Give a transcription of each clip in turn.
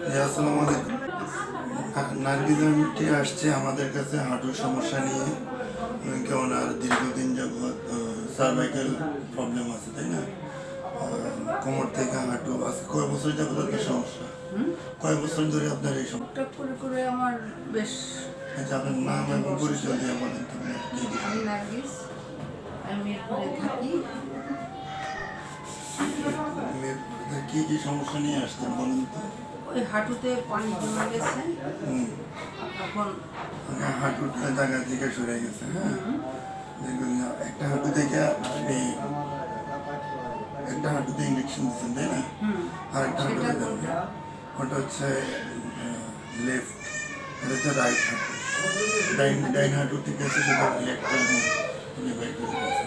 আসসালামু আলাইকুম। নার্গিস আন্টি আসছে আমাদের কাছে হাঁটুর সমস্যা নিয়ে। ওনার দীর্ঘদিন যাবৎ সার্ভাইকাল প্রবলেম আছে, তাই না? কোমর থেকে হাঁটু আছে। কয় বছর যাবৎ আপনার সমস্যা? কয় বছর ধরে আপনার এই সমস্যা? করে করে আমার বেশ। আচ্ছা, আপনার নাম এবং পরিচয় দিয়ে বলেন তো। আমি নার্গিস, আমি মিরপুরে থাকি। কি কি সমস্যা নিয়ে আসছেন বলেন তো? ওই হাঁটুতে পানি জমে গেছে, তখন হাঁটুটা জায়গা থেকে সরে গেছে। হ্যাঁ, দেখুন একটা হাঁটু থেকে আপনি একটা হাঁটুতে ইঞ্জেকশন দিচ্ছেন, তাই না? আর একটা হাঁটুতে দেবেন, ওটা হচ্ছে লেফট, এটা হচ্ছে রাইট হাঁটু। ডাইন হাঁটু ঠিক আছে, সেটা ইলেকট্রন বাই করে দিয়েছে।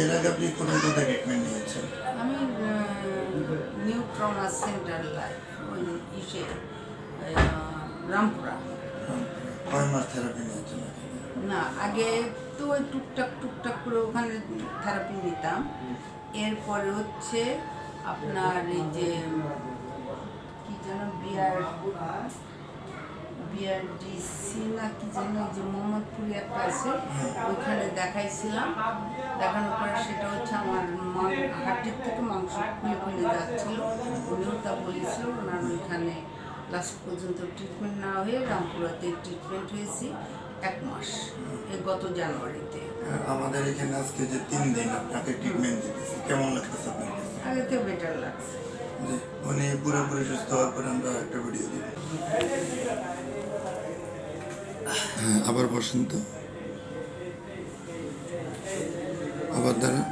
এর আগে আপনি কোথায় কোথায় ট্রিটমেন্ট নিয়েছেন? আমি নিউ ট্রমা সেন্টার লাইফ ওই রামপুরা। কয় মাস থেরাপি নিয়েছেন? না, আগে তো ওই টুকটাক করে ওখানে থেরাপি নিতাম। এরপরে হচ্ছে আপনার এই যে কি যেন বিআরডিসি না কি যেন, এই যে মোহাম্মদপুরে একটা আছে, ওইখানে দেখাইছিলাম। দেখানোর পরে সেটা হচ্ছে আমার হাড্ডির থেকে মাংস খুলে যাচ্ছিল। উনিও তা বলেছিল। ওনার ওইখানে লাস্ট পর্যন্ত ট্রিটমেন্ট না হয়ে রামপুরাতে ট্রিটমেন্ট হয়েছি 1 মাস, গত জানুয়ারিতে। আমাদের এখানে আজকে যে 3 দিন আপনাকে ট্রিটমেন্ট দিতেছি, কেমন লাগতেছে আপনার কাছে? আগে থেকে বেটার লাগছে। জি, উনি পুরোপুরি সুস্থ হওয়ার পরে আমরা একটা ভিডিও দিব। হ্যাঁ, আবার বসেন তো, আবার দাঁড়ান।